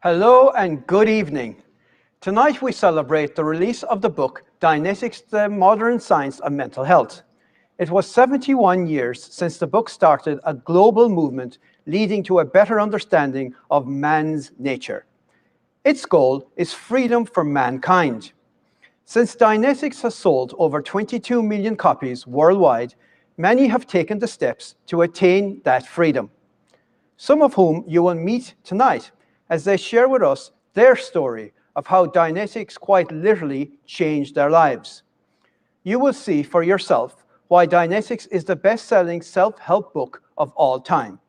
Hello and good evening. Tonight we celebrate the release of the book Dianetics, the Modern Science of Mental Health. It was 71 years since the book started a global movement leading to a better understanding of man's nature. Its goal is freedom for mankind. Since Dianetics has sold over 22 million copies worldwide, many have taken the steps to attain that freedom. Some of whom you will meet tonight as they share with us their story of how Dianetics quite literally changed their lives. You will see for yourself why Dianetics is the best-selling self-help book of all time.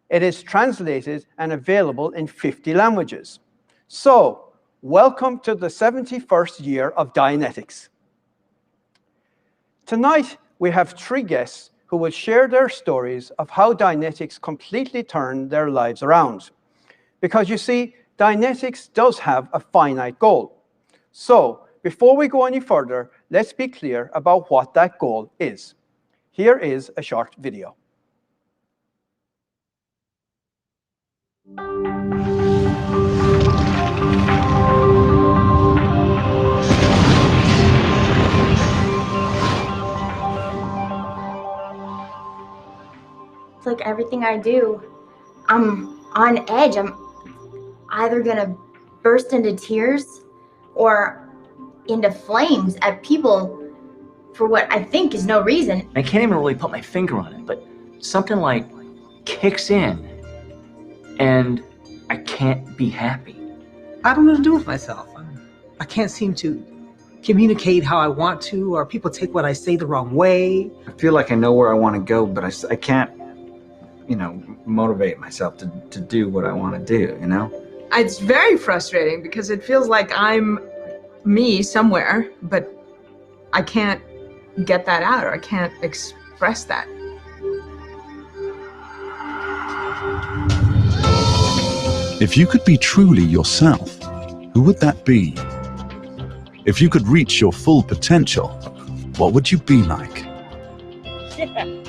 It is translated and available in 50 languages. So, welcome to the 71st year of Dianetics. Tonight, we have 3 guests who will share their stories of how Dianetics completely turned their lives around. Because you see, Dianetics does have a finite goal. So, before we go any further, let's be clear about what that goal is. Here is a short video. It's like everything I do, I'm on edge. I'm either gonna burst into tears or into flames at people for what I think is no reason. I can't even really put my finger on it, but something like kicks in and I can't be happy. I don't know what to do with myself. I can't seem to communicate how I want to, or people take what I say the wrong way. I feel like I know where I want to go, but I can't, motivate myself to do what I want to do, It's very frustrating because it feels like I'm me somewhere, but I can't get that out, or I can't express that. If you could be truly yourself, who would that be? If you could reach your full potential, what would you be like?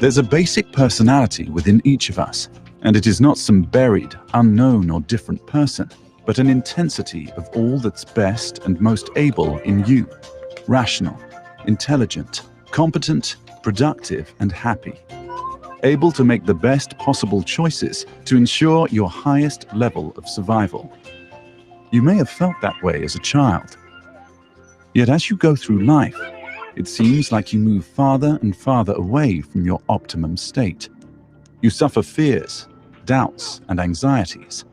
There's a basic personality within each of us, and it is not some buried, unknown or different person, but an intensity of all that's best and most able in you. Rational, intelligent, competent, productive and happy. Able to make the best possible choices to ensure your highest level of survival. You may have felt that way as a child. Yet as you go through life, it seems like you move farther and farther away from your optimum state. You suffer fears, doubts, and anxieties.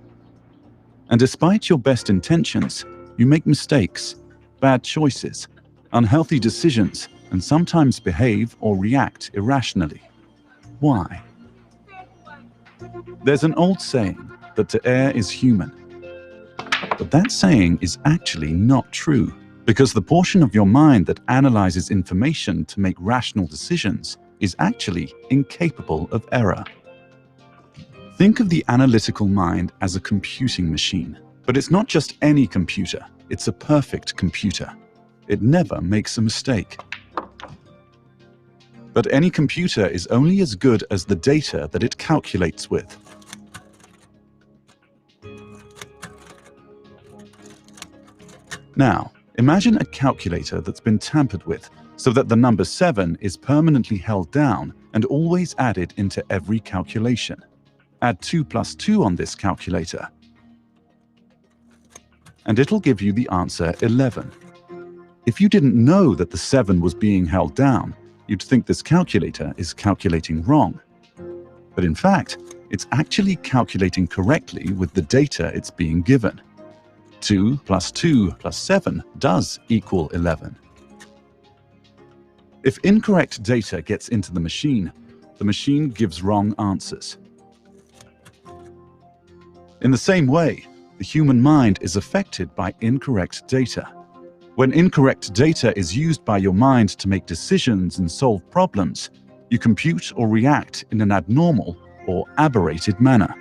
And despite your best intentions, you make mistakes, bad choices, unhealthy decisions, and sometimes behave or react irrationally. Why? There's an old saying that to err is human. But that saying is actually not true, because the portion of your mind that analyzes information to make rational decisions is actually incapable of error. Think of the analytical mind as a computing machine, but it's not just any computer, it's a perfect computer. It never makes a mistake. But any computer is only as good as the data that it calculates with. Now, imagine a calculator that's been tampered with so that the number 7 is permanently held down and always added into every calculation. Add 2 plus 2 on this calculator, and it'll give you the answer 11. If you didn't know that the 7 was being held down, you'd think this calculator is calculating wrong. But in fact, it's actually calculating correctly with the data it's being given. 2 plus 2 plus 7 does equal 11. If incorrect data gets into the machine gives wrong answers. In the same way, the human mind is affected by incorrect data. When incorrect data is used by your mind to make decisions and solve problems, you compute or react in an abnormal or aberrated manner.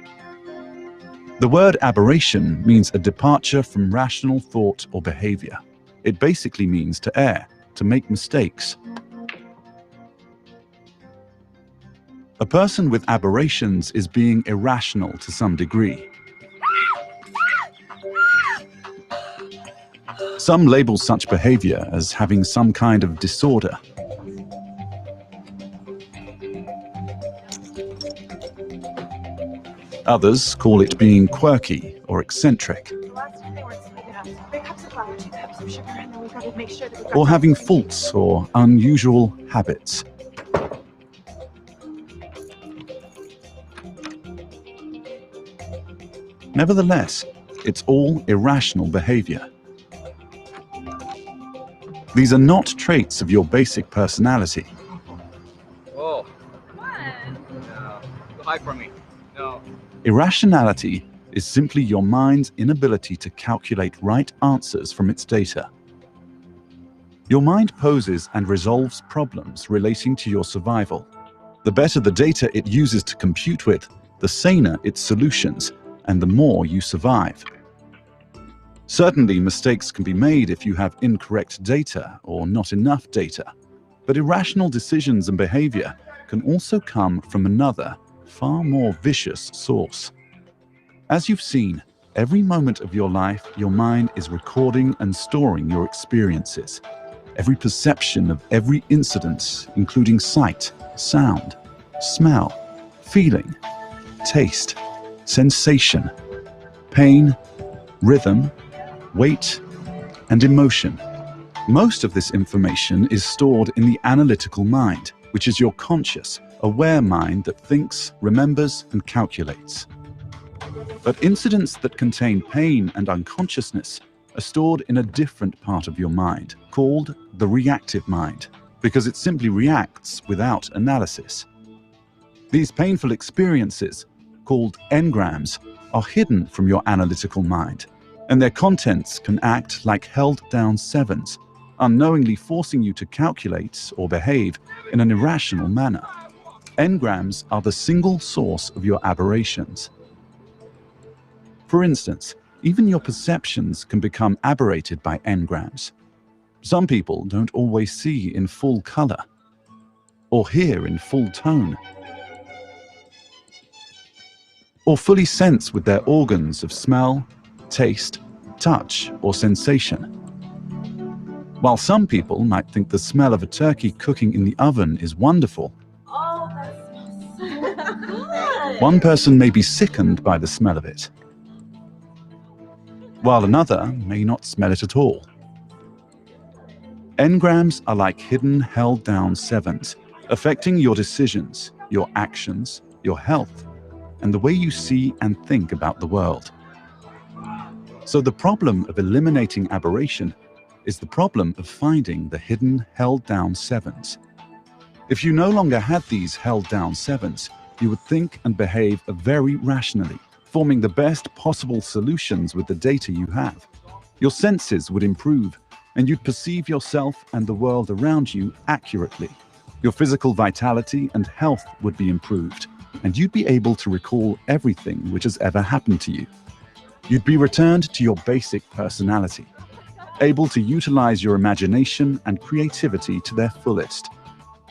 The word aberration means a departure from rational thought or behavior. It basically means to err, to make mistakes. A person with aberrations is being irrational to some degree. Some label such behavior as having some kind of disorder. Others call it being quirky or eccentric, or having faults or unusual habits. Nevertheless, it's all irrational behavior. These are not traits of your basic personality. Whoa. No. Hide from me. No. Irrationality is simply your mind's inability to calculate right answers from its data. Your mind poses and resolves problems relating to your survival. The better the data it uses to compute with, the saner its solutions, and the more you survive. Certainly, mistakes can be made if you have incorrect data or not enough data, but irrational decisions and behavior can also come from another, far more vicious source. As you've seen, every moment of your life, your mind is recording and storing your experiences. Every perception of every incident, including sight, sound, smell, feeling, taste, sensation, pain, rhythm, weight, and emotion. Most of this information is stored in the analytical mind, which is your conscious, aware mind that thinks, remembers, and calculates. But incidents that contain pain and unconsciousness are stored in a different part of your mind, called the reactive mind, because it simply reacts without analysis. These painful experiences, called engrams, are hidden from your analytical mind, and their contents can act like held-down sevens, unknowingly forcing you to calculate or behave in an irrational manner. Engrams are the single source of your aberrations. For instance, even your perceptions can become aberrated by engrams. Some people don't always see in full color, or hear in full tone, or fully sense with their organs of smell, taste, touch, or sensation. While some people might think the smell of a turkey cooking in the oven is wonderful, Oh, that smells so good. one person may be sickened by the smell of it, while another may not smell it at all. Engrams are like hidden, held-down sevens, affecting your decisions, your actions, your health, and the way you see and think about the world. So the problem of eliminating aberration is the problem of finding the hidden, held-down sevens. If you no longer had these held-down sevens, you would think and behave very rationally, forming the best possible solutions with the data you have. Your senses would improve, and you'd perceive yourself and the world around you accurately. Your physical vitality and health would be improved, and you'd be able to recall everything which has ever happened to you. You'd be returned to your basic personality, able to utilize your imagination and creativity to their fullest.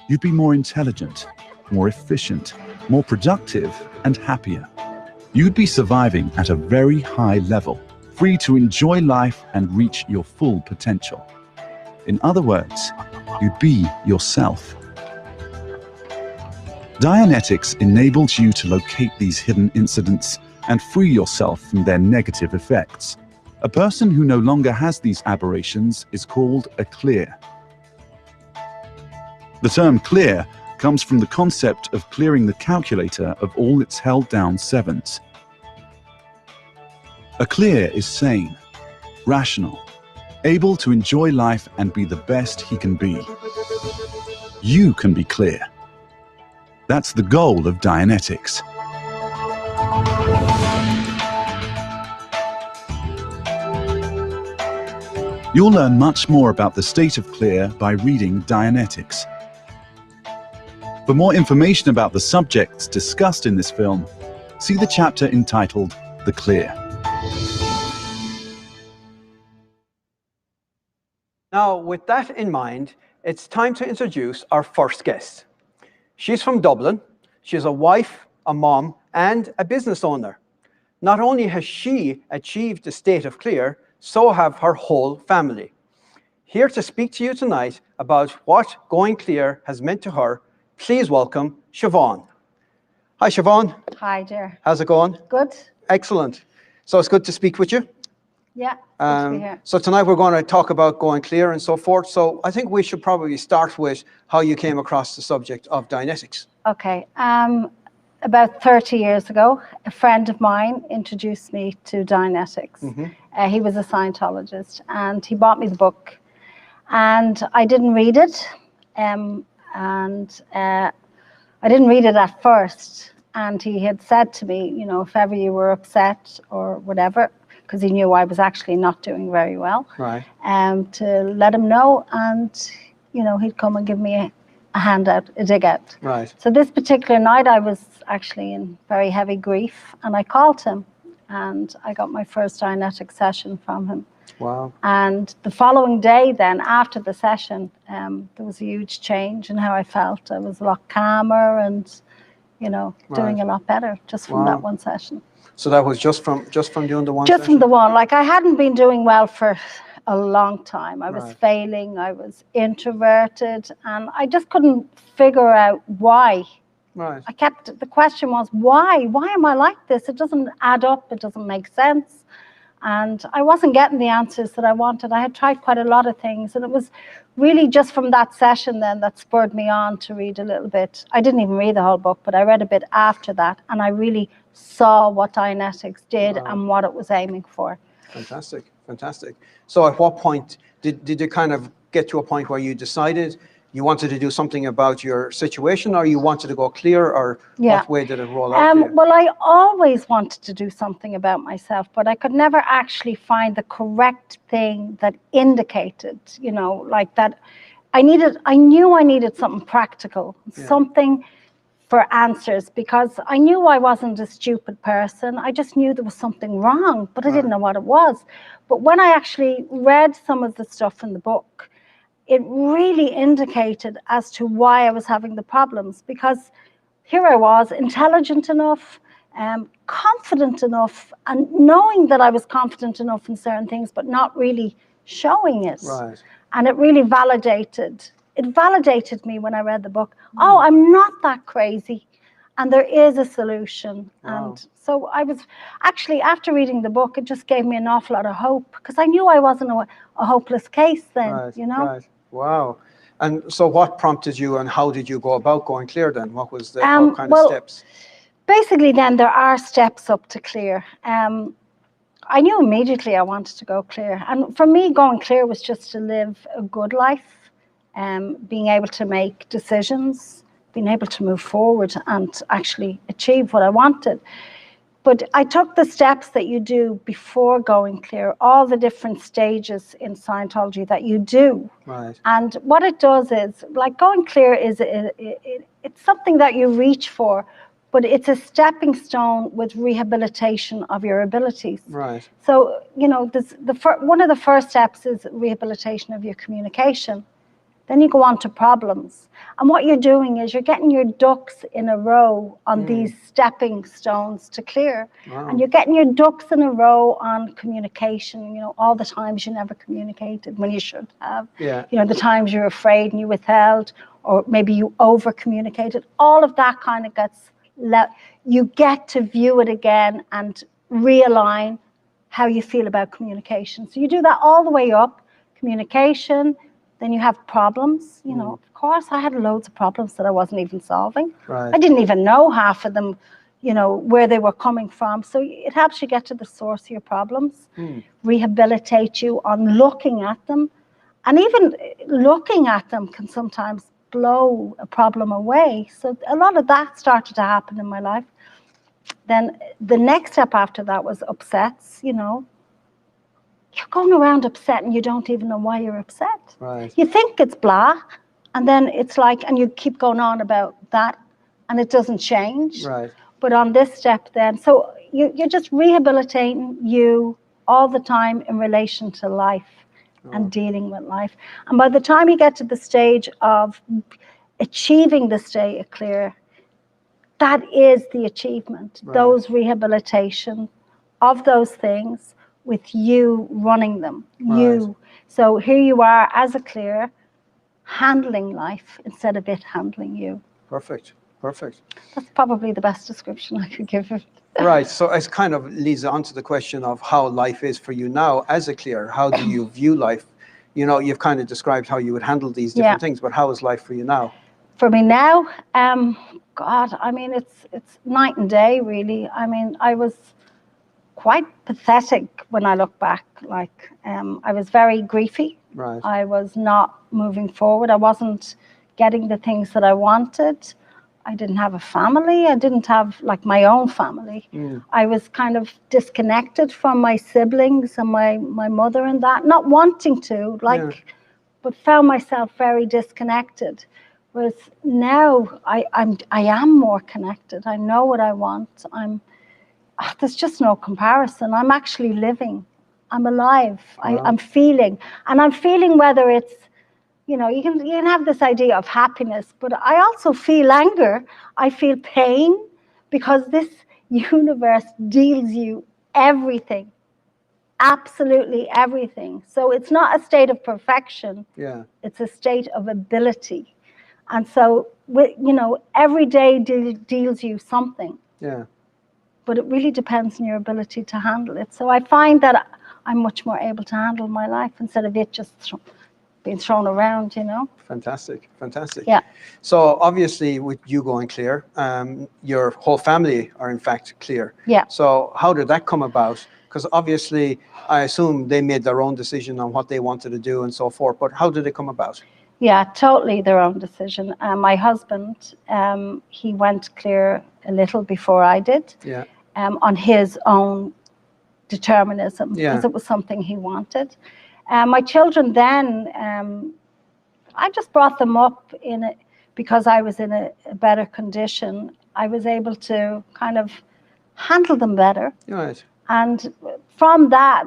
You'd be more intelligent, more efficient, more productive, and happier. You'd be surviving at a very high level, free to enjoy life and reach your full potential. In other words, you'd be yourself. Dianetics enables you to locate these hidden incidents and free yourself from their negative effects. A person who no longer has these aberrations is called a clear. The term clear comes from the concept of clearing the calculator of all its held-down sevens. A clear is sane, rational, able to enjoy life and be the best he can be. You can be clear. That's the goal of Dianetics. You'll learn much more about the state of clear by reading Dianetics. For more information about the subjects discussed in this film, see the chapter entitled The Clear. Now, with that in mind, it's time to introduce our first guest. She's from Dublin. She's a wife, a mom, and a business owner. Not only has she achieved the state of clear, so have her whole family. Here to speak to you tonight about what going clear has meant to her, please welcome Siobhan. Hi, Siobhan. Hi, dear. How's it going? Good. Excellent. So it's good to speak with you. Yeah, good to be here. So tonight we're going to talk about going clear and so forth. So I think we should probably start with how you came across the subject of Dianetics. Okay. About 30 years ago, a friend of mine introduced me to Dianetics. He was a Scientologist, and he bought me the book. And I didn't read it. I didn't read it at first. And he had said to me, you know, if ever you were upset or whatever, because he knew I was actually not doing very well, right? To let him know, and you know, he'd come and give me a handout, a dig out. Right. So this particular night, I was actually in very heavy grief, and I called him, and I got my first Dianetics session from him. Wow. And the following day, then after the session, there was a huge change in how I felt. I was a lot calmer, and you know, doing a lot better just from that one session. So that was just from doing the one Just session? from the one. Like, I hadn't been doing well for a long time. I was failing, I was introverted, and I just couldn't figure out why. Right. The question was, why? Why am I like this? It doesn't add up, it doesn't make sense. And I wasn't getting the answers that I wanted. I had tried quite a lot of things, and it was really just from that session then that spurred me on to read a little bit. I didn't even read the whole book, but I read a bit after that, and I really saw what Dianetics did and what it was aiming for. Fantastic, fantastic. So at what point did you kind of get to a point where you decided you wanted to do something about your situation, or you wanted to go clear, or what way did it roll out for you? Well, I always wanted to do something about myself, but I could never actually find the correct thing that indicated, you know, like that. I knew I needed something practical, something for answers, because I knew I wasn't a stupid person. I just knew there was something wrong, but I didn't know what it was. But when I actually read some of the stuff in the book, it really indicated as to why I was having the problems, because here I was, intelligent enough, confident enough, and knowing that I was confident enough in certain things, but not really showing it. Right. And it really validated me when I read the book. Oh, I'm not that crazy, and there is a solution. Wow. And so I was actually, after reading the book, it just gave me an awful lot of hope, because I knew I wasn't a hopeless case then, you know? Right. Wow. And so what prompted you, and how did you go about going clear then? What was the what kind of steps? Basically then, there are steps up to clear. I knew immediately I wanted to go clear. And for me, going clear was just to live a good life, being able to make decisions, being able to move forward and actually achieve what I wanted. But I took the steps that you do before going clear, all the different stages in Scientology that you do. Right. And what it does is, like, going clear is, it's something that you reach for, but it's a stepping stone with rehabilitation of your abilities. Right. So, you know, one of the first steps is rehabilitation of your communication. Then you go on to problems. And what you're doing is you're getting your ducks in a row on these stepping stones to clear. Wow. And you're getting your ducks in a row on communication, you know, all the times you never communicated when you should have. Yeah. You know, the times you're afraid and you withheld, or maybe you over communicated. All of that kind of gets you get to view it again and realign how you feel about communication. So you do that all the way up, communication. Then you have problems, you know, of course, I had loads of problems that I wasn't even solving. Right. I didn't even know half of them, you know, where they were coming from. So it helps you get to the source of your problems, rehabilitate you on looking at them. And even looking at them can sometimes blow a problem away. So a lot of that started to happen in my life. Then the next step after that was upsets, you know. You're going around upset and you don't even know why you're upset. Right. You think it's blah, and then it's like, and you keep going on about that, and it doesn't change. Right. But on this step then, so you're just rehabilitating you all the time in relation to life and dealing with life. And by the time you get to the stage of achieving the state of clear, that is the achievement. Right. Those rehabilitation of those things with you running them. Right. You. So here you are as a clear, handling life instead of it handling you. Perfect. Perfect. That's probably the best description I could give it. Right. So it kind of leads on to the question of how life is for you now as a clear. How do you view life? You know, you've kind of described how you would handle these different things, but how is life for you now? For me now, God, I mean, it's night and day, really. I mean, I was quite pathetic when I look back. Like, I was very griefy. Right. I was not moving forward. I wasn't getting the things that I wanted. I didn't have a family. I didn't have like my own family. I was kind of disconnected from my siblings and my mother and that, not wanting to, like, but found myself very disconnected. Whereas now I am more connected. I know what I want. There's just no comparison. I'm actually living. I'm alive. Wow. I'm feeling, and I'm feeling whether it's, you know, you can have this idea of happiness, but I also feel anger. I feel pain, because this universe deals you everything, absolutely everything. So it's not a state of perfection. Yeah. It's a state of ability. And so, you know, every day deals you something. Yeah. But it really depends on your ability to handle it. So I find that I'm much more able to handle my life instead of it just being thrown around, you know. Fantastic, fantastic. Yeah. So obviously, with you going clear, your whole family are in fact clear. Yeah. So how did that come about? Because obviously, I assume they made their own decision on what they wanted to do and so forth. But how did it come about? Yeah, totally their own decision. My husband, he went clear a little before I did. Yeah. On his own determinism, because Yeah. it was something he wanted. My children then, I just brought them up in it because I was in a better condition. I was able to kind of handle them better. Right. And from that,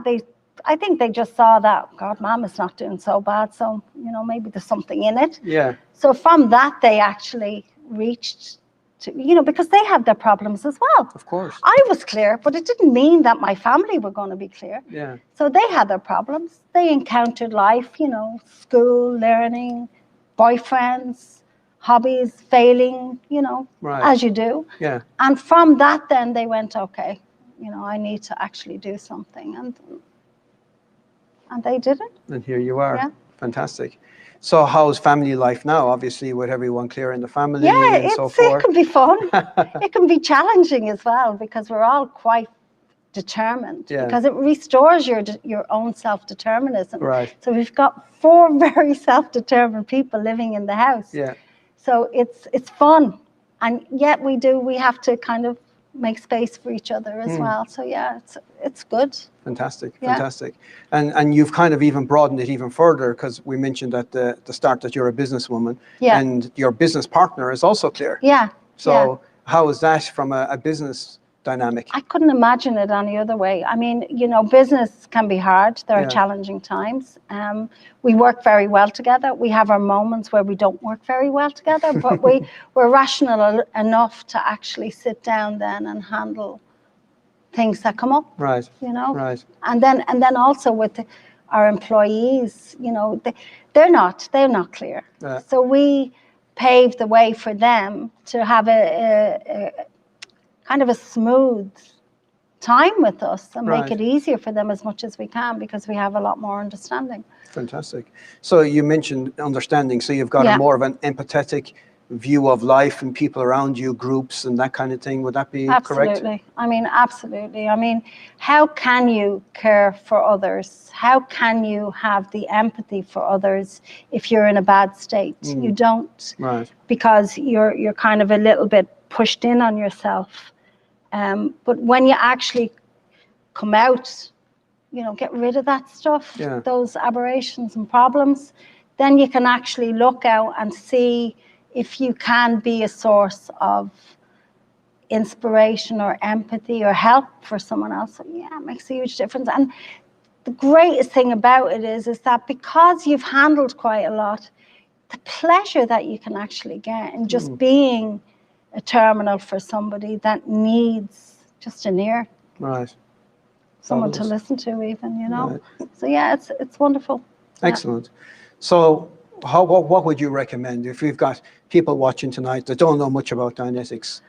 I think they just saw that, God, Mom is not doing so bad, so, you know, maybe there's something in it. Yeah. So from that, they actually reached to, you know, because they have their problems as well. Of course. I was clear, but it didn't mean that my family were going to be clear. Yeah. So they had their problems. They encountered life, you know, school, learning, boyfriends, hobbies, failing, you know, Right. as you do. Yeah. And from that, then they went, okay, you know, I need to actually do something. And they did it. And here you are. Yeah. Fantastic. So how's family life now? Obviously, with everyone clear in the family Yeah, and so it forth. can be fun. It can be challenging as well, because we're all quite determined. Yeah. Because it restores your own self-determinism. Right. So we've got 4 very self-determined people living in the house. Yeah. So it's fun, and yet we have to kind of make space for each other as well. So yeah, it's good. Fantastic, Yeah. fantastic. And you've kind of even broadened it even further, because we mentioned at the start that you're a businesswoman. Yeah. And your business partner is also clear. Yeah. So how is that from a business dynamic? I couldn't imagine it any other way. I mean, you know, business can be hard. There are Yeah. challenging times. We work very well together. We have our moments where we don't work very well together, but we're rational enough to actually sit down then and handle things that come up. Right. You know. Right. And then also with our employees, you know, they're not clear. Yeah. So we pave the way for them to have a kind of a smooth time with us and Right. make it easier for them as much as we can, because we have a lot more understanding. Fantastic. So you mentioned understanding. So you've got Yeah. a more of an empathetic view of life and people around you, groups and that kind of thing. Would that be correct? Absolutely. I mean, absolutely. I mean, how can you care for others? How can you have the empathy for others if you're in a bad state? You don't, Right. because you're kind of a little bit pushed in on yourself. But when you actually come out, you know, get rid of that stuff, Yeah. those aberrations and problems, then you can actually look out and see if you can be a source of inspiration or empathy or help for someone else. Yeah, it makes a huge difference. And the greatest thing about it is that because you've handled quite a lot, the pleasure that you can actually get in just being a terminal for somebody that needs just an ear. Right. someone to listen to even, you know. So yeah, it's wonderful. Excellent. So what would you recommend if we've got people watching tonight that don't know much about Dianetics?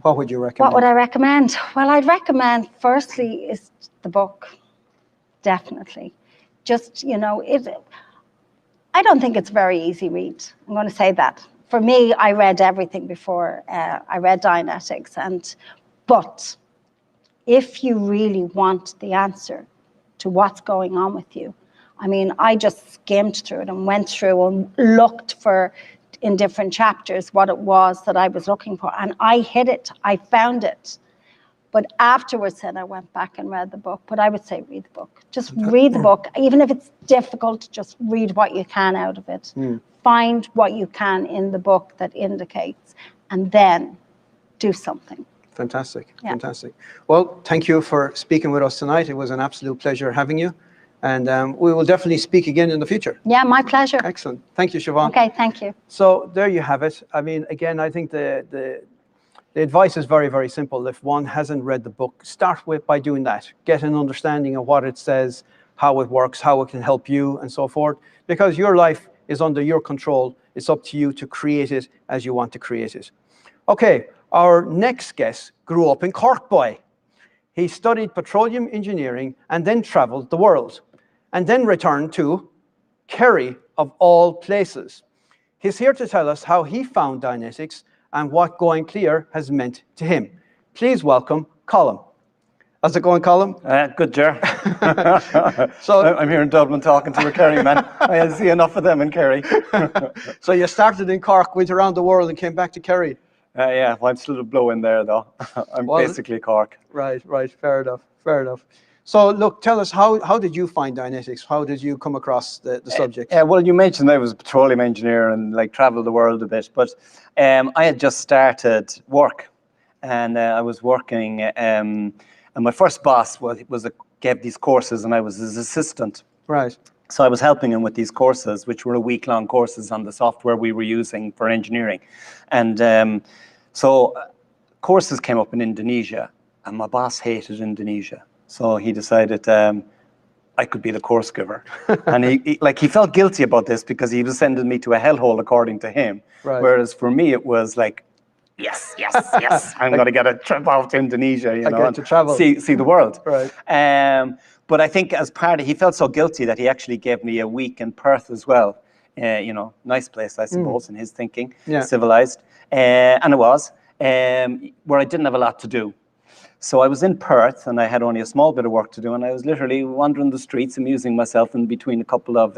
What would you recommend? What would I recommend? Well, I'd recommend firstly is the book, definitely. Just, you know, I don't think it's a very easy read. I'm going to say that. For me, I read everything before I read Dianetics, but if you really want the answer to what's going on with you, I mean, I just skimmed through it and went through and looked for in different chapters what it was that I was looking for, and I hit it. I found it. But afterwards, then I went back and read the book. But I would say read the book. Just read the book. Even if it's difficult, just read what you can out of it. Find what you can in the book that indicates, and then do something. Fantastic, fantastic. Well, thank you for speaking with us tonight. It was an absolute pleasure having you. And we will definitely speak again in the future. Yeah, my pleasure. Excellent. Thank you, Siobhan. Okay, thank you. So there you have it. I mean, again, I think the advice is very, very simple. If one hasn't read the book, start by doing that. Get an understanding of what it says, how it works, how it can help you, and so forth. Because your life is under your control. It's up to you to create it as you want to create it. Okay, our next guest grew up in Cork boy. He studied petroleum engineering and then traveled the world, and then returned to Kerry, of all places. He's here to tell us how he found Dianetics and what going clear has meant to him. Please welcome Colm. How's it going, Colm? Good, Ger. So I'm here in Dublin talking to a Kerry man. I see enough of them in Kerry. So you started in Cork, went around the world and came back to Kerry. Yeah, well, I'm still a blow in there, though. I'm basically Cork. Right, fair enough, fair enough. So look, tell us, how did you find Dianetics? How did you come across the subject? Yeah, well, you mentioned I was a petroleum engineer and like traveled the world a bit, but I had just started work, and I was working, and my first boss gave these courses, and I was his assistant. Right. So I was helping him with these courses, which were week-long courses on the software we were using for engineering, and so courses came up in Indonesia, and my boss hated Indonesia. So he decided I could be the course giver. And he felt guilty about this because he was sending me to a hellhole according to him. Right. Whereas for me, it was like, yes, I'm going to get a trip out to Indonesia, you know, get to travel. see the world. Right. But I think as part of, he felt so guilty that he actually gave me a week in Perth as well. You know, nice place, I suppose, in his thinking, civilized. And it was, where I didn't have a lot to do. So I was in Perth, and I had only a small bit of work to do, and I was literally wandering the streets, amusing myself in between a couple of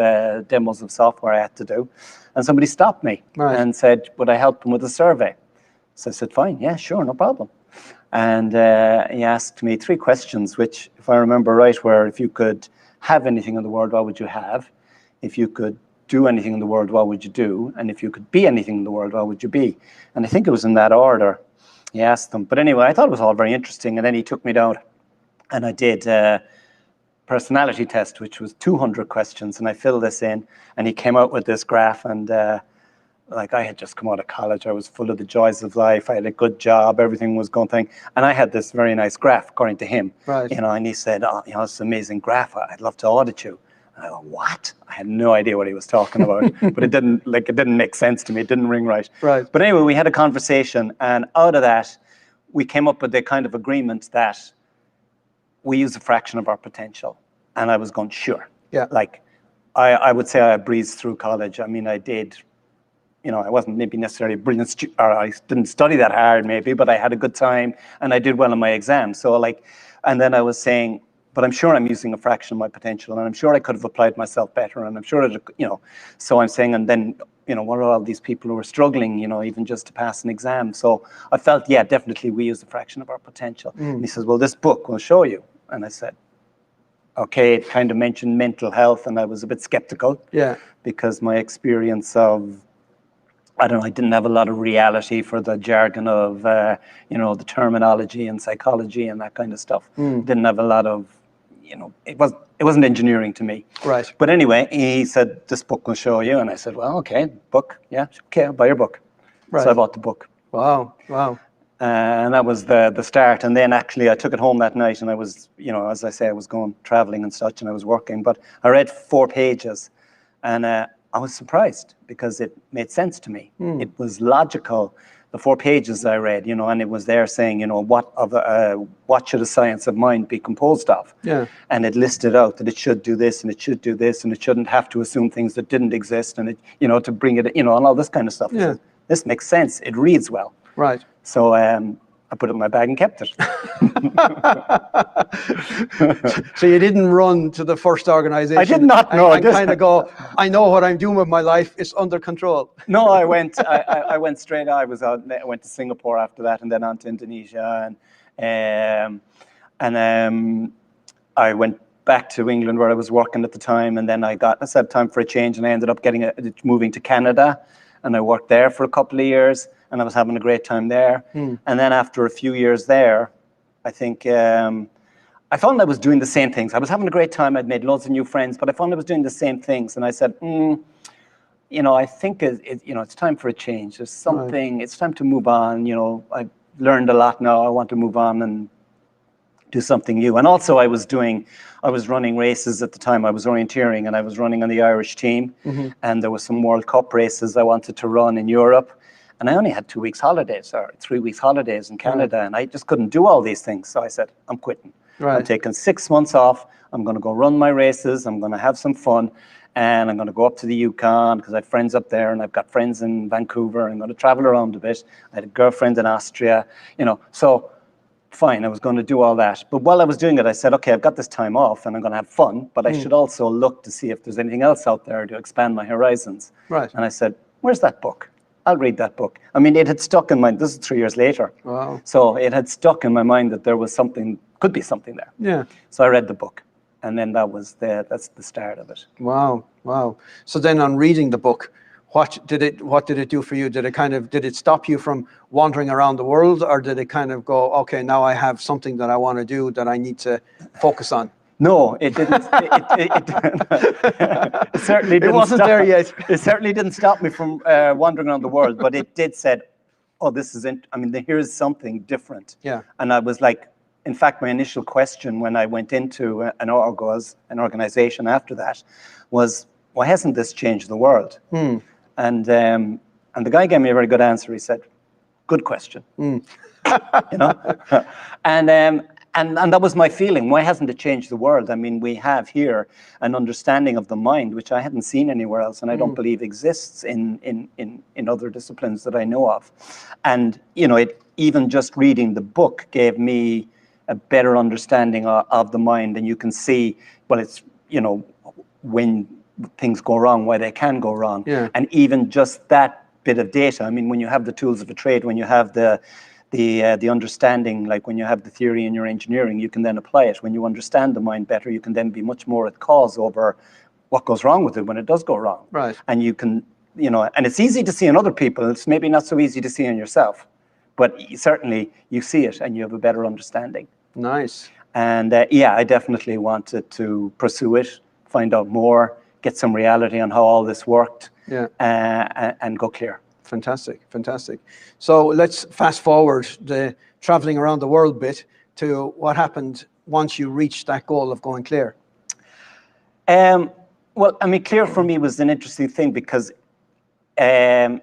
demos of software I had to do. And somebody stopped me and said, would I help them with a survey? So I said, fine, yeah, sure, no problem. And he asked me 3 questions, which, if I remember right, were if you could have anything in the world, what would you have? If you could do anything in the world, what would you do? And if you could be anything in the world, what would you be? And I think it was in that order. He asked them. But anyway, I thought it was all very interesting. And then he took me down and I did a personality test, which was 200 questions. And I filled this in and he came out with this graph. And like I had just come out of college. I was full of the joys of life. I had a good job. Everything was going thing. And I had this very nice graph, according to him. Right. You know, and he said, oh, you know, it's an amazing graph. I'd love to audit you. And I go, what? I had no idea what he was talking about, but it didn't make sense to me. It didn't ring right. Right. But anyway, we had a conversation, and out of that, we came up with a kind of agreement that we use a fraction of our potential. And I was going, sure. Yeah. Like, I would say I breezed through college. I mean, I did, you know, I wasn't maybe necessarily a brilliant student, or I didn't study that hard maybe, but I had a good time, and I did well in my exams. So like, and then I was saying, but I'm sure I'm using a fraction of my potential, and I'm sure I could have applied myself better, and I'm sure that, you know, so I'm saying, and then, you know, what are all these people who are struggling, you know, even just to pass an exam? So I felt, yeah, definitely we use a fraction of our potential. And he says, well, this book will show you. And I said, okay, it kind of mentioned mental health, and I was a bit skeptical. Yeah. Because my experience of, I don't know, I didn't have a lot of reality for the jargon of, you know, the terminology and psychology and that kind of stuff. Didn't have a lot of, you know, it wasn't engineering to me. Right. But anyway, he said, this book will show you. And I said, well, okay, book. Yeah, okay, I'll buy your book. Right. So I bought the book. Wow. And that was the start. And then actually I took it home that night, and I was, as I say, I was going traveling and such, and I was working, but I read 4 pages, and I was surprised because it made sense to me. It was logical. The 4 pages I read, and it was there saying, what should a science of mind be composed of? Yeah. And it listed out that it should do this, and it should do this, and it shouldn't have to assume things that didn't exist, and it, to bring it, and all this kind of stuff. Yeah. So this makes sense. It reads well. Right. So I put it in my bag and kept it. So you didn't run to the first organization? I did not. No, I kind of go, I know what I'm doing with my life. It's under control. No, I went straight. I went to Singapore after that, and then on to Indonesia, and I went back to England where I was working at the time, and then I said time for a change, and I ended up moving to Canada, and I worked there for a couple of years. And I was having a great time there. And then after a few years there, I think I found I was doing the same things. I was having a great time. I'd made loads of new friends, but I found I was doing the same things. And I said, I think it's time for a change. There's something. Right. It's time to move on. I've learned a lot now. I want to move on and do something new. And also, I was running races at the time. I was orienteering, and I was running on the Irish team. And there was some World Cup races I wanted to run in Europe. And I only had 2 weeks holidays or 3 weeks holidays in Canada, and I just couldn't do all these things. So I said, I'm quitting. Right. I'm taking 6 months off. I'm going to go run my races. I'm going to have some fun, and I'm going to go up to the Yukon because I have friends up there, and I've got friends in Vancouver. I'm going to travel around a bit. I had a girlfriend in Austria, So fine, I was going to do all that. But while I was doing it, I said, okay, I've got this time off, and I'm going to have fun, but I should also look to see if there's anything else out there to expand my horizons. Right. And I said, where's that book? I'll read that book. I mean, it had stuck in my, this is 3 years later. Wow. So it had stuck in my mind that there was something, could be something there. Yeah. So I read the book, and then that's the start of it. Wow, wow. So then on reading the book, what did it do for you? Did it stop you from wandering around the world, or did it kind of go, okay, now I have something that I want to do that I need to focus on? No, it didn't. It certainly didn't. It wasn't there yet. It certainly didn't stop me from wandering around the world, but it did said, "Oh, this is here's something different." Yeah. And I was like, in fact, my initial question when I went into an organization after that was, "Why hasn't this changed the world?" And the guy gave me a very good answer. He said, "Good question." And that was my feeling. Why hasn't it changed the world? I mean, we have here an understanding of the mind, which I hadn't seen anywhere else, and I don't believe exists in other disciplines that I know of. And, even just reading the book gave me a better understanding of the mind. And you can see, well, it's, when things go wrong, why they can go wrong. Yeah. And even just that bit of data, I mean, when you have the tools of a trade, when you have the understanding, like when you have the theory in your engineering, you can then apply it. When you understand the mind better, you can then be much more at cause over what goes wrong with it when it does go wrong. Right. And you can, and it's easy to see in other people. It's maybe not so easy to see in yourself, but certainly you see it and you have a better understanding. Nice. And I definitely wanted to pursue it, find out more, get some reality on how all this worked, and go clear. Fantastic, fantastic. So let's fast forward the traveling around the world bit to what happened once you reached that goal of going clear. Well, I mean, clear for me was an interesting thing because the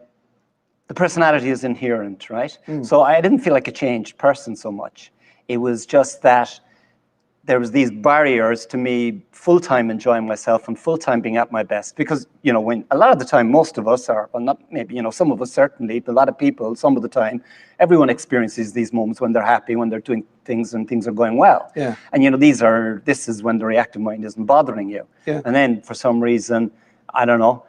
personality is inherent, right? So I didn't feel like a changed person so much. It was just that there was these barriers to me full-time enjoying myself and full-time being at my best, because when a lot of the time most of us are, well, not maybe, some of us certainly, but a lot of people, some of the time, everyone experiences these moments when they're happy, when they're doing things and things are going well. Yeah. And this is when the reactive mind isn't bothering you. Yeah. And then for some reason, I don't know,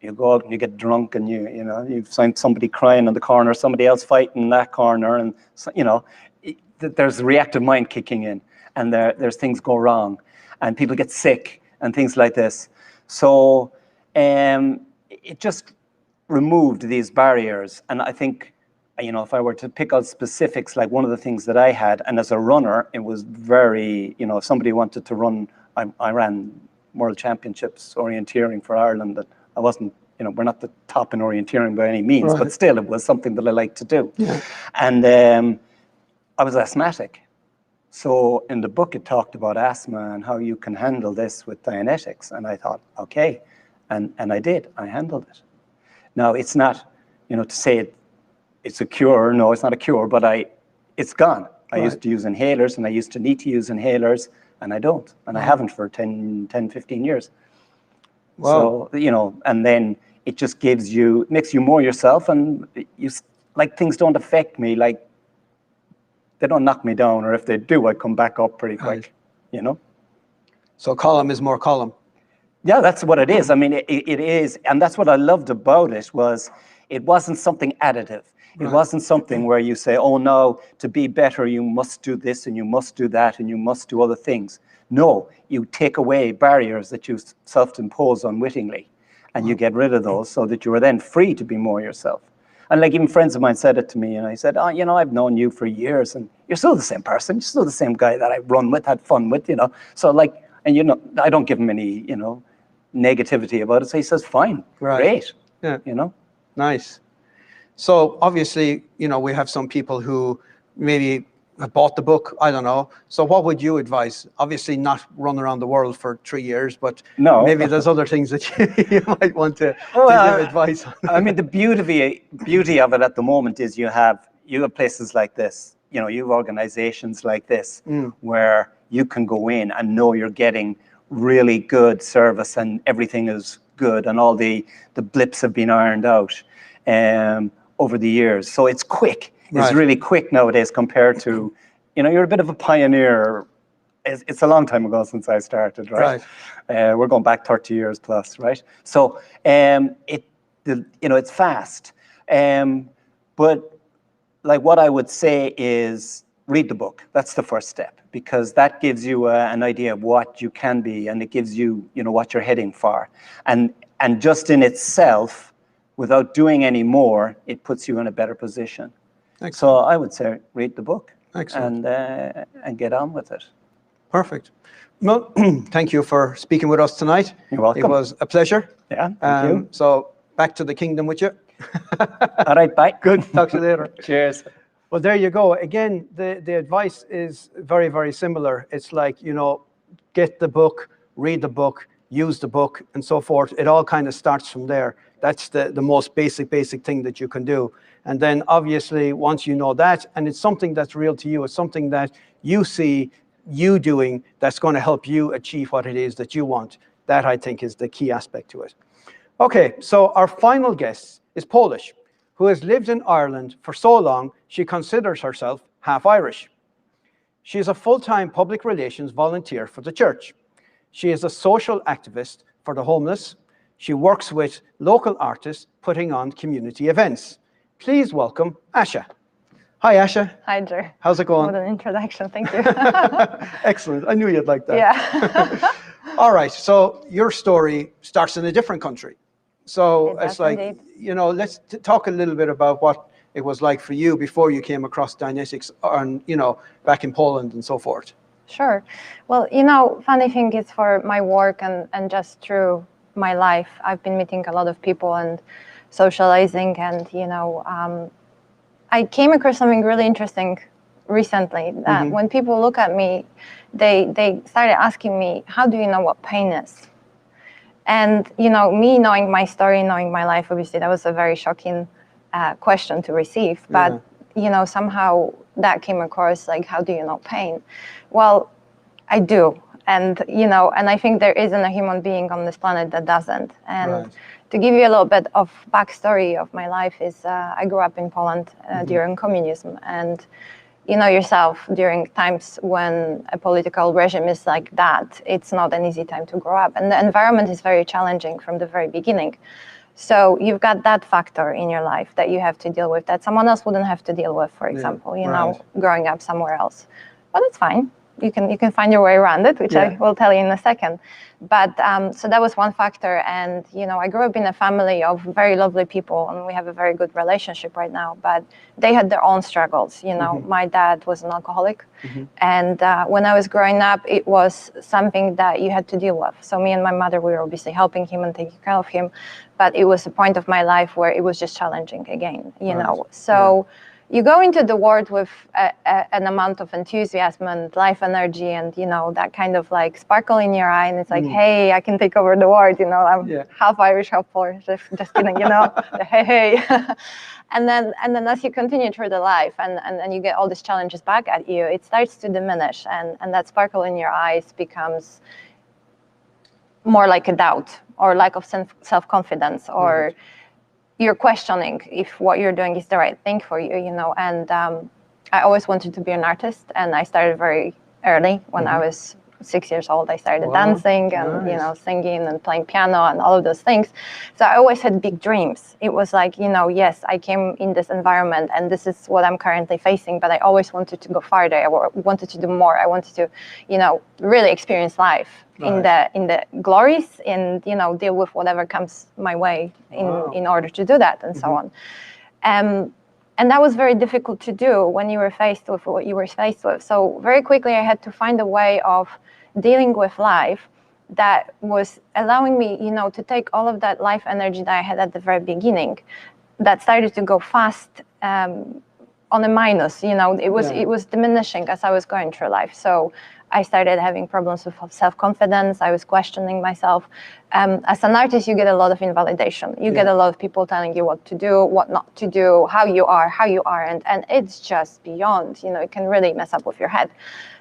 you go out and you get drunk and you find somebody crying in the corner, somebody else fighting in that corner, and there's the reactive mind kicking in. And there's things go wrong, and people get sick, and things like this. So it just removed these barriers. And I think, if I were to pick out specifics, like one of the things that I had, and as a runner, it was very, if somebody wanted to run, I ran World Championships orienteering for Ireland, and I wasn't you know, we're not the top in orienteering by any means, but still it was something that I liked to do. Yeah. And I was asthmatic. So in the book, it talked about asthma and how you can handle this with Dianetics. And I thought, okay. And I did. I handled it. Now, it's not, you know, to say it's a cure. No, it's not a cure, but it's gone. I used to use inhalers, and I used to need to use inhalers, and I don't. And I haven't for 10, 15 years. Wow. So, you know, and then it just makes you more yourself, and like, things don't affect me. Like, they don't knock me down, or if they do, I come back up pretty quick, you know? So Colm is more Colm. Yeah, that's what it is. I mean, it is. And that's what I loved about it, was it wasn't something additive. It wasn't something where you say, oh, no, to be better, you must do this and you must do that and you must do other things. No, you take away barriers that you self-impose unwittingly, and you get rid of those so that you are then free to be more yourself. And like, even friends of mine said it to me, and I said, oh, you know, I've known you for years and you're still the same person. You're still the same guy that I run with, had fun with, you know. So like, and you know, I don't give him any, you know, negativity about it. So he says, fine, great, you know. Nice. So obviously, you know, we have some people who maybe have bought the book, I don't know. So what would you advise? Obviously not run around the world for 3 years, but maybe there's other things that you might want to give advice on. I mean, the beauty of it at the moment is you have places like this, you know, you have organizations like this where you can go in and know you're getting really good service and everything is good and all the blips have been ironed out over the years. So it's quick. It's really quick nowadays compared to, you know, you're a bit of a pioneer. It's a long time ago since I started, right? We're going back 30 years plus, right? So you know, it's fast. But like, what I would say is read the book. That's the first step, because that gives you an idea of what you can be, and it gives you, you know, what you're heading for. And just in itself, without doing any more, it puts you in a better position. Excellent. So I would say read the book. Excellent. And get on with it. Perfect. Well, thank you for speaking with us tonight. You're welcome. It was a pleasure. Yeah, thank you. So back to the kingdom with you. All right, bye. Good. Talk to you later. Cheers. Well, there you go. Again, the advice is very, very similar. It's like, you know, get the book, read the book, use the book, and so forth. It all kind of starts from there. That's the most basic thing that you can do. And then obviously, once you know that, and it's something that's real to you, it's something that you see you doing that's going to help you achieve what it is that you want. That, I think, is the key aspect to it. Okay, so our final guest is Polish, who has lived in Ireland for so long, she considers herself half Irish. She is a full-time public relations volunteer for the church. She is a social activist for the homeless. She works with local artists putting on community events. Please welcome Asha. Hi, Asha. Hi, Drew. How's it going? What an introduction, thank you. Excellent. I knew you'd like that. Yeah. All right, so your story starts in a different country. So it's like, indeed. You know, let's talk a little bit about what it was like for you before you came across Dianetics, and, you know, back in Poland and so forth. Sure. Well, you know, funny thing is, for my work and just through my life, I've been meeting a lot of people and socializing, and, you know, I came across something really interesting recently, that when people look at me, they started asking me, how do you know what pain is? And, you know, me knowing my story, knowing my life, obviously that was a very shocking question to receive. But, you know, somehow that came across like, how do you know pain? Well, I do. And, you know, and I think there isn't a human being on this planet that doesn't. And to give you a little bit of backstory of my life is I grew up in Poland during communism. And, you know yourself, during times when a political regime is like that, it's not an easy time to grow up. And the environment is very challenging from the very beginning. So you've got that factor in your life that you have to deal with that someone else wouldn't have to deal with, for example, you know, growing up somewhere else. But it's fine. you can find your way around it, which I will tell you in a second. But so that was one factor. And, you know, I grew up in a family of very lovely people, and we have a very good relationship right now. But they had their own struggles. You know, my dad was an alcoholic. And when I was growing up, it was something that you had to deal with. So me and my mother, we were obviously helping him and taking care of him. But it was a point of my life where it was just challenging again, you know. So you go into the world with an amount of enthusiasm and life energy and, you know, that kind of like sparkle in your eye. And it's like, hey, I can take over the world, you know, I'm half Irish, half Polish, just kidding, you know, hey. And then as you continue through the life and you get all these challenges back at you, it starts to diminish. And that sparkle in your eyes becomes more like a doubt or lack of self-confidence or you're questioning if what you're doing is the right thing for you, you know. And I always wanted to be an artist, and I started very early. When I was 6 years old, I started dancing and, you know, singing and playing piano and all of those things. So I always had big dreams. It was like, you know, yes, I came in this environment and this is what I'm currently facing, but I always wanted to go farther. I wanted to do more. I wanted to, you know, really experience life in the glories and, you know, deal with whatever comes my way in order to do that and so on. And that was very difficult to do when you were faced with what you were faced with. So very quickly I had to find a way of dealing with life that was allowing me, you know, to take all of that life energy that I had at the very beginning that started to go fast on a minus, you know, it was diminishing as I was going through life. So I started having problems with self-confidence. I was questioning myself. As an artist, you get a lot of invalidation. You get a lot of people telling you what to do, what not to do, how you are, and it's just beyond, you know, it can really mess up with your head.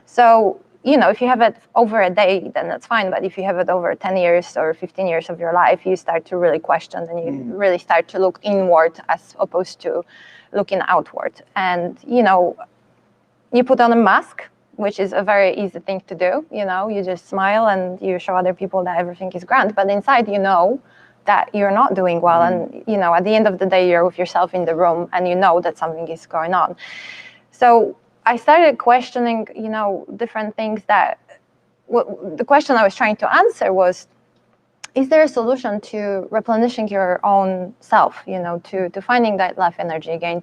So, you know, if you have it over a day, then that's fine. But if you have it over 10 years or 15 years of your life, you start to really question and you really start to look inward as opposed to looking outward. And, you know, you put on a mask, which is a very easy thing to do. You know, you just smile and you show other people that everything is grand. But inside, you know that you're not doing well. And, you know, at the end of the day, you're with yourself in the room and you know that something is going on. So I started questioning, you know, different things that the question I was trying to answer was, is there a solution to replenishing your own self, you know, to finding that life energy again,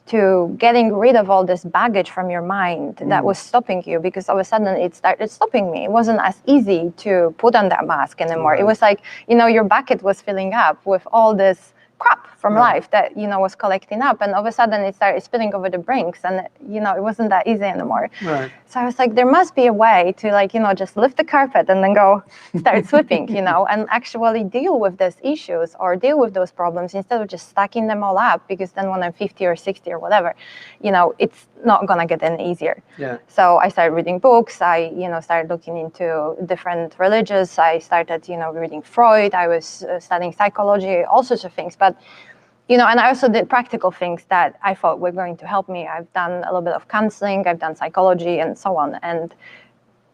to getting rid of all this baggage from your mind that was stopping you, because all of a sudden it started stopping me. It wasn't as easy to put on that mask anymore. It was like, you know, your bucket was filling up with all this crap from life that, you know, was collecting up, and all of a sudden it started spilling over the brinks, and, you know, it wasn't that easy anymore. So I was like, there must be a way to, like, you know, just lift the carpet and then go start sweeping, you know, and actually deal with these issues or deal with those problems instead of just stacking them all up, because then when I'm 50 or 60 or whatever, you know, it's not gonna get any easier. So I started reading books. I, you know, started looking into different religions. I started, you know, reading Freud. I was studying psychology, all sorts of things. But, you know, and I also did practical things that I thought were going to help me. I've done a little bit of counseling, I've done psychology and so on. And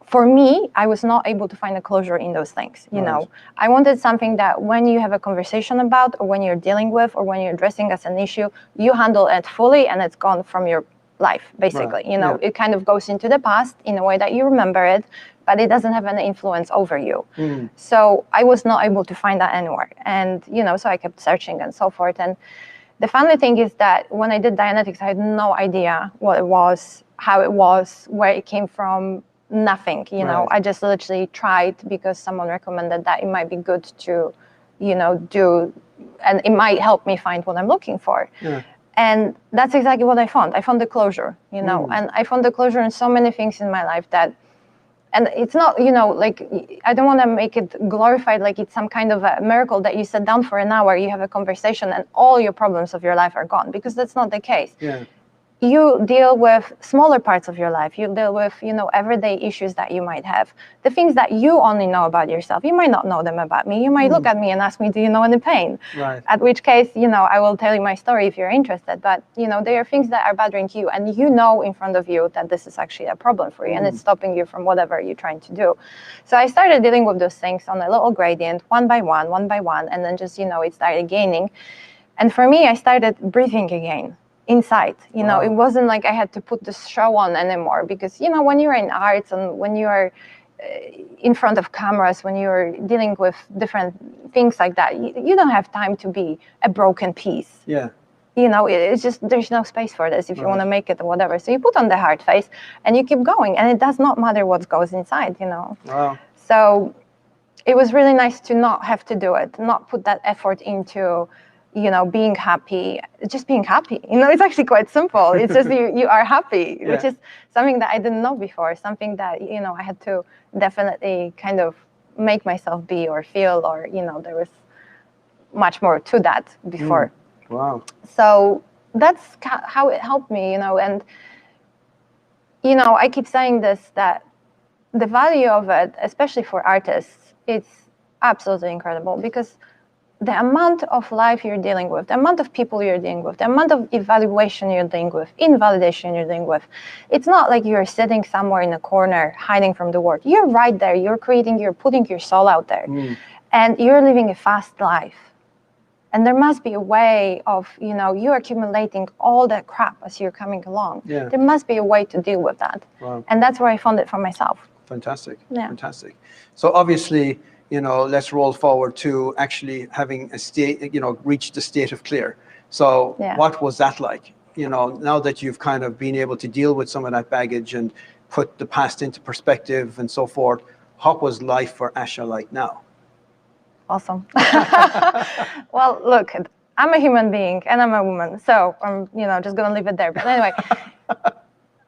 for me, I was not able to find a closure in those things. You know, I wanted something that when you have a conversation about, or when you're dealing with, or when you're addressing as an issue, you handle it fully and it's gone from your life, basically. You know, it kind of goes into the past in a way that you remember it, but it doesn't have any influence over you. So I was not able to find that anywhere. And, you know, so I kept searching and so forth. And the funny thing is that when I did Dianetics, I had no idea what it was, how it was, where it came from, nothing. You know, I just literally tried because someone recommended that it might be good to, you know, do, and it might help me find what I'm looking for. And that's exactly what I found. I found the closure, you know, and I found the closure in so many things in my life that, and it's not, you know, like, I don't want to make it glorified like it's some kind of a miracle that you sit down for an hour, you have a conversation and all your problems of your life are gone, because that's not the case. You deal with smaller parts of your life. You deal with, you know, everyday issues that you might have. The things that you only know about yourself. You might not know them about me. You might look at me and ask me, do you know any pain? At which case, you know, I will tell you my story if you're interested. But, you know, there are things that are bothering you and you know in front of you that this is actually a problem for you and it's stopping you from whatever you're trying to do. So I started dealing with those things on a little gradient, one by one, and then just, you know, it started gaining. And for me, I started breathing again inside. You know, it wasn't like I had to put this show on anymore, because, you know, when you're in arts and when you are in front of cameras, when you're dealing with different things like that, you don't have time to be a broken piece. Yeah. You know, it's just, there's no space for this if you want to make it or whatever. So you put on the hard face and you keep going, and it does not matter what goes inside, you know. Wow. So it was really nice to not have to do it, not put that effort into, you know, being happy, just being happy. You know, it's actually quite simple. It's just you are happy, which is something that I didn't know before, something that, you know, I had to definitely kind of make myself be or feel, or, you know, there was much more to that before. Wow. So that's how it helped me, you know. And, you know, I keep saying this, that the value of it, especially for artists, it's absolutely incredible, because the amount of life you're dealing with, the amount of people you're dealing with, the amount of evaluation you're dealing with, invalidation you're dealing with, it's not like you're sitting somewhere in a corner hiding from the world. You're right there. You're creating, you're putting your soul out there, and you're living a fast life. And there must be a way of, you know, you're accumulating all that crap as you're coming along. Yeah. There must be a way to deal with that. Wow. And that's where I found it for myself. Fantastic. Yeah. Fantastic. So obviously, you know, let's roll forward to actually having a state, you know, reached the state of clear. So what was that like? You know, now that you've kind of been able to deal with some of that baggage and put the past into perspective and so forth, what was life for Asha like now? Awesome. Well, look, I'm a human being and I'm a woman, so I'm, you know, just gonna leave it there. But anyway,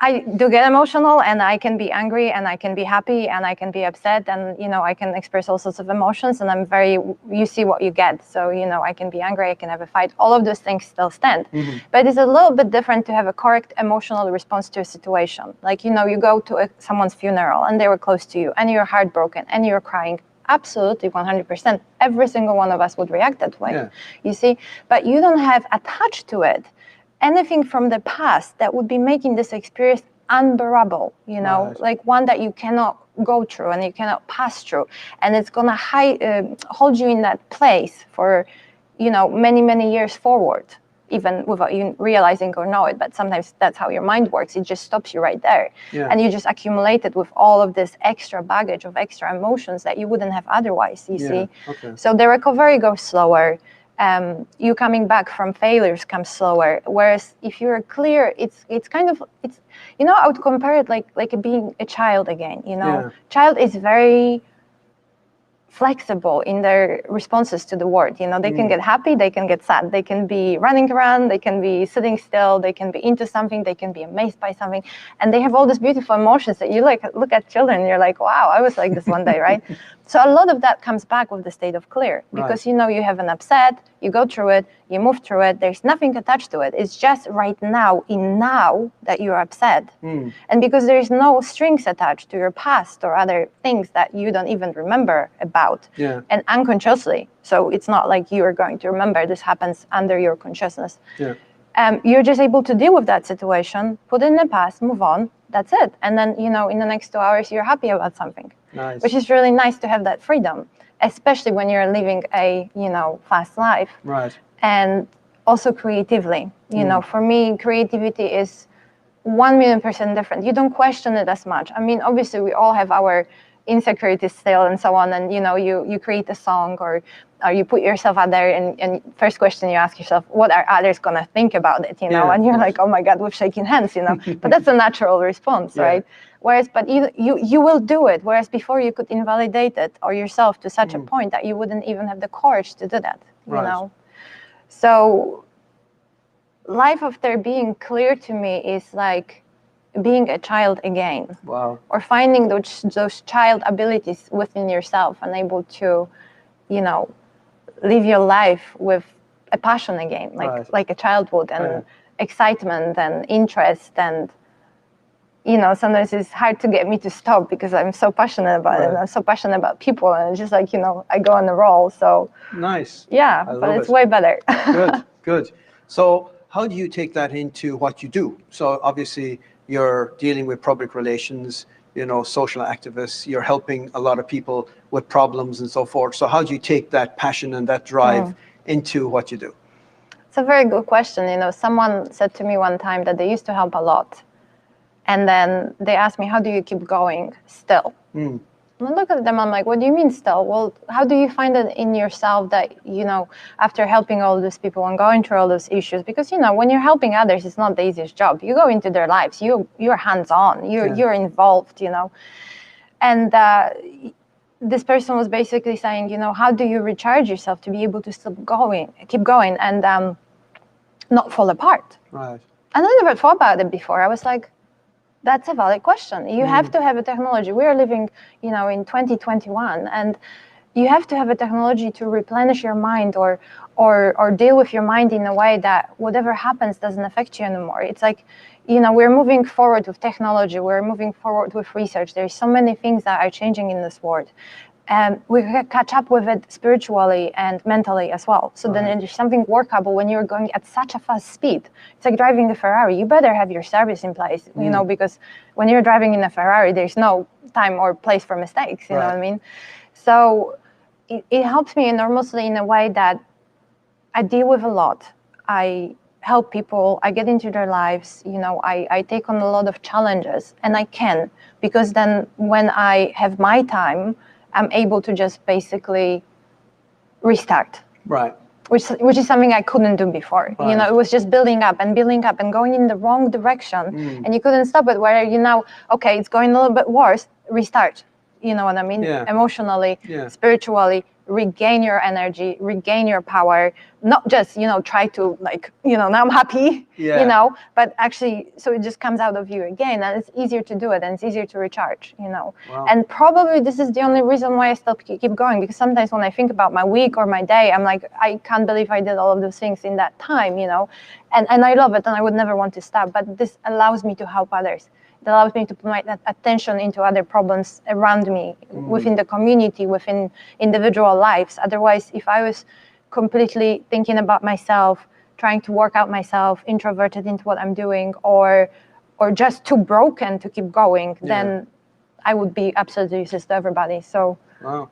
I do get emotional, and I can be angry, and I can be happy, and I can be upset, and, you know, I can express all sorts of emotions, and I'm very, you see what you get. So, you know, I can be angry, I can have a fight. All of those things still stand. But it's a little bit different to have a correct emotional response to a situation. Like, you know, you go to someone's funeral and they were close to you and you're heartbroken and you're crying. Absolutely, 100%. Every single one of us would react that way, you see. But you don't have attached to it anything from the past that would be making this experience unbearable, you know, like one that you cannot go through and you cannot pass through. And it's going to hold you in that place for, you know, many, many years forward, even without you realizing or know it. But sometimes that's how your mind works. It just stops you right there. And you just accumulate it with all of this extra baggage of extra emotions that you wouldn't have otherwise, you see. So the recovery goes slower. You coming back from failures comes slower. Whereas if you're clear, it's kind of, it's, you know, I would compare it like being a child again, you know. Child is very flexible in their responses to the world. You know, they can get happy, they can get sad, they can be running around, they can be sitting still, they can be into something, they can be amazed by something, and they have all these beautiful emotions that you like look at children and you're like, wow, I was like this one day, right? So a lot of that comes back with the state of clear, because you know, you have an upset, you go through it, you move through it, there's nothing attached to it. It's just right now, in now, that you're upset. And because there's no strings attached to your past or other things that you don't even remember about, and unconsciously. So it's not like you are going to remember, this happens under your consciousness. You're just able to deal with that situation, put it in the past, move on, that's it. And then, you know, in the next 2 hours, you're happy about something. Which is really nice to have that freedom, especially when you're living a, you know, fast life. And also creatively, you know, for me, creativity is 1,000,000% different. You don't question it as much. I mean, obviously, we all have our insecurities still and so on, and, you know, you create a song or you put yourself out there, and first question you ask yourself, what are others going to think about it, you know? And you're like, oh my God, with shaking hands, you know. But that's a natural response, right? Whereas, but you will do it, whereas before you could invalidate it or yourself to such a point that you wouldn't even have the courage to do that, you know. So life after being clear to me is like being a child again. Or finding those child abilities within yourself and able to, you know, live your life with a passion again, like a child would, and excitement and interest. And, you know, sometimes it's hard to get me to stop because I'm so passionate about it, and I'm so passionate about people, and it's just like, you know, I go on a roll. So yeah, but it's way better. Good. So how do you take that into what you do? So obviously you're dealing with public relations, you know, social activists, you're helping a lot of people with problems and so forth. So how do you take that passion and that drive into what you do? It's a very good question. You know, someone said to me one time that they used to help a lot. And then they asked me, how do you keep going still? And I look at them, I'm like, what do you mean still? Well, how do you find it in yourself that, you know, after helping all these people and going through all those issues, because, you know, when you're helping others, it's not the easiest job. You go into their lives, you're hands-on, you're involved, you know. And this person was basically saying, you know, how do you recharge yourself to be able to keep going and not fall apart? Right. And I never thought about it before. I was like, that's a valid question. You have to have a technology. We are living, you know, in 2021, and you have to have a technology to replenish your mind or deal with your mind in a way that whatever happens doesn't affect you anymore. It's like, you know, we're moving forward with technology. We're moving forward with research. There's so many things that are changing in this world. And we can catch up with it spiritually and mentally as well. So then there's something workable when you're going at such a fast speed. It's like driving a Ferrari. You better have your service in place, you know, because when you're driving in a Ferrari, there's no time or place for mistakes, you know what I mean? So it helps me enormously in a way that I deal with a lot. I help people, I get into their lives, you know, I take on a lot of challenges, and I can, because then when I have my time, I'm able to just basically restart. Right. Which is something I couldn't do before. Right. You know, it was just building up and going in the wrong direction, and you couldn't stop it. Where you know, okay, it's going a little bit worse, restart. You know what I mean? Yeah. Emotionally, spiritually, regain your energy, regain your power, not just, you know, try to like, you know, now I'm happy, you know, but actually, so it just comes out of you again, and it's easier to do it, and it's easier to recharge, you know. Wow. And probably this is the only reason why I still keep going, because sometimes when I think about my week or my day, I'm like, I can't believe I did all of those things in that time, you know, and I love it, and I would never want to stop, but this allows me to help others. It allows me to put my attention into other problems around me, within the community, within individual lives. Otherwise, if I was completely thinking about myself, trying to work out myself, introverted into what I'm doing, or just too broken to keep going, then I would be absolutely useless to everybody. So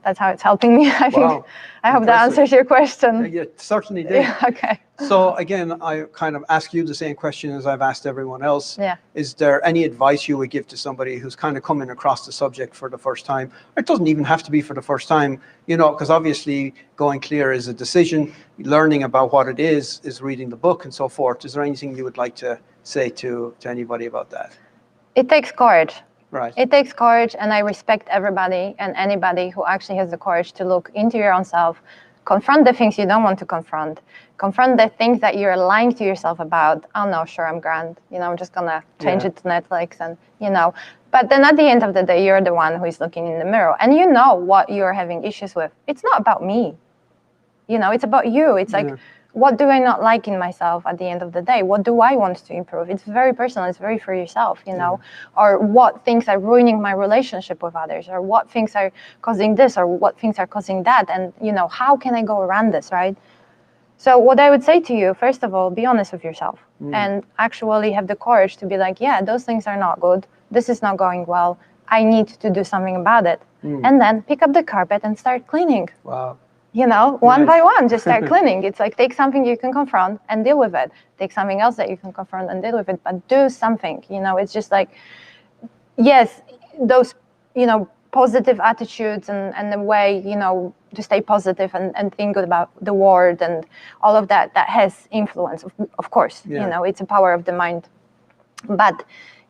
that's how it's helping me. I think. I hope that answers your question. Yeah, certainly did. Yeah, okay. So again, I kind of ask you the same question as I've asked everyone else. Yeah. Is there any advice you would give to somebody who's kind of coming across the subject for the first time? It doesn't even have to be for the first time, you know, because obviously going clear is a decision. Learning about what it is reading the book and so forth. Is there anything you would like to say to anybody about that? It takes courage. Right. It takes courage, and I respect everybody and anybody who actually has the courage to look into your own self, confront the things you don't want to confront the things that you're lying to yourself about. Oh no, sure, I'm grand. You know, I'm just gonna change it to Netflix, and you know. But then at the end of the day, you're the one who is looking in the mirror, and you know what you're having issues with. It's not about me. You know, it's about you. It's like, what do I not like in myself at the end of the day? What do I want to improve? It's very personal. It's very for yourself, you know, or what things are ruining my relationship with others, or what things are causing this, or what things are causing that. And, you know, how can I go around this, right? So what I would say to you, first of all, be honest with yourself and actually have the courage to be like, yeah, those things are not good. This is not going well. I need to do something about it. And then pick up the carpet and start cleaning. Wow. You know, one by one, just start cleaning. It's like, take something you can confront and deal with it. Take something else that you can confront and deal with it, but do something. You know, it's just like, yes, those, you know, positive attitudes and the way, you know, to stay positive and think good about the world and all of that, that has influence, of course. You know, it's a power of the mind. But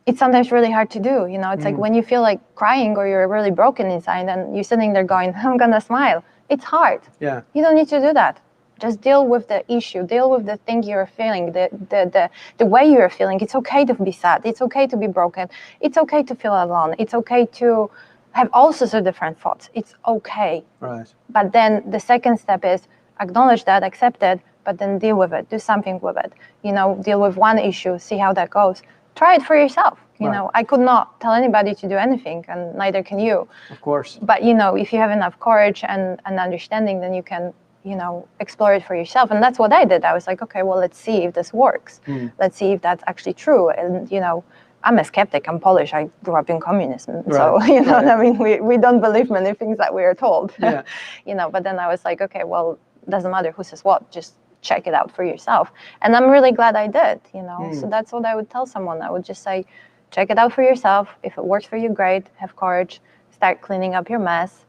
it's sometimes really hard to do. You know, it's like when you feel like crying or you're really broken inside and you're sitting there going, I'm going to smile. It's hard. Yeah. You don't need to do that. Just deal with the issue. Deal with the thing you're feeling, the way you're feeling. It's okay to be sad. It's okay to be broken. It's okay to feel alone. It's okay to have all sorts of different thoughts. It's okay. Right. But then the second step is acknowledge that, accept it, but then deal with it. Do something with it. You know, deal with one issue, see how that goes. Try it for yourself. You know, I could not tell anybody to do anything, and neither can you. Of course. But, you know, if you have enough courage and understanding, then you can, you know, explore it for yourself. And that's what I did. I was like, okay, well, let's see if this works. Let's see if that's actually true. And, you know, I'm a skeptic. I'm Polish. I grew up in communism. Right. So, you know what I mean? We don't believe many things that we are told. Yeah. You know, but then I was like, okay, well, it doesn't matter who says what. Just check it out for yourself. And I'm really glad I did, you know. So that's what I would tell someone. I would just say, check it out for yourself. If it works for you, great. Have courage. Start cleaning up your mess.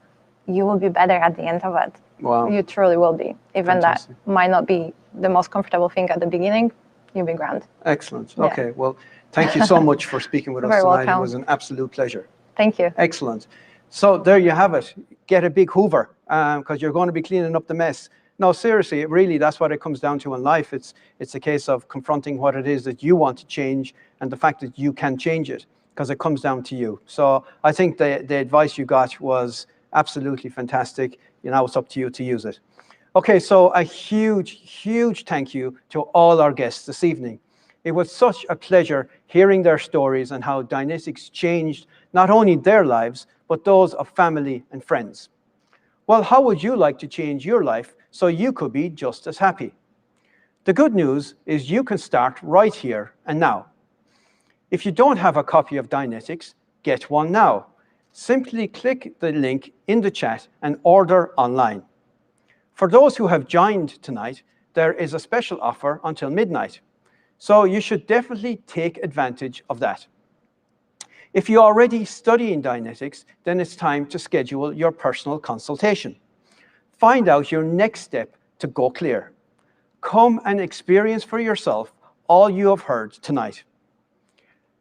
You will be better at the end of it. Wow. You truly will be. Even Fantastic. that might not be the most comfortable thing at the beginning, you'll be grand. Excellent. Yeah. Okay. Well, thank you so much for speaking with us Very tonight. welcome. It was an absolute pleasure. Thank you. Excellent. So there you have it. Get a big Hoover because you're going to be cleaning up the mess. No, seriously, really, that's what it comes down to in life. It's a case of confronting what it is that you want to change and the fact that you can change it, because it comes down to you. So I think the advice you got was absolutely fantastic. Now it's up to you to use it. Okay, so a huge, huge thank you to all our guests this evening. It was such a pleasure hearing their stories and how Dianetics changed not only their lives, but those of family and friends. Well, how would you like to change your life so you could be just as happy? The good news is you can start right here and now. If you don't have a copy of Dianetics, get one now. Simply click the link in the chat and order online. For those who have joined tonight, there is a special offer until midnight. So you should definitely take advantage of that. If you're already studying Dianetics, then it's time to schedule your personal consultation. Find out your next step to go clear. Come and experience for yourself all you have heard tonight.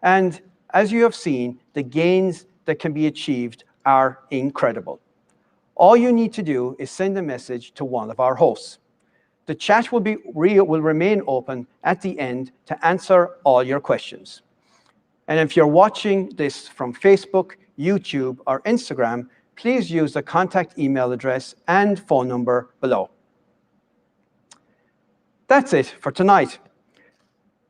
And as you have seen, the gains that can be achieved are incredible. All you need to do is send a message to one of our hosts. The chat will remain open at the end to answer all your questions. And if you're watching this from Facebook, YouTube, or Instagram, please use the contact email address and phone number below. That's it for tonight.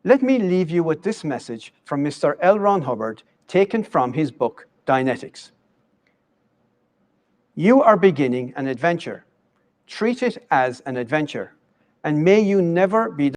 Let me leave you with this message from Mr. L. Ron Hubbard, taken from his book, Dianetics. You are beginning an adventure. Treat it as an adventure, and may you never be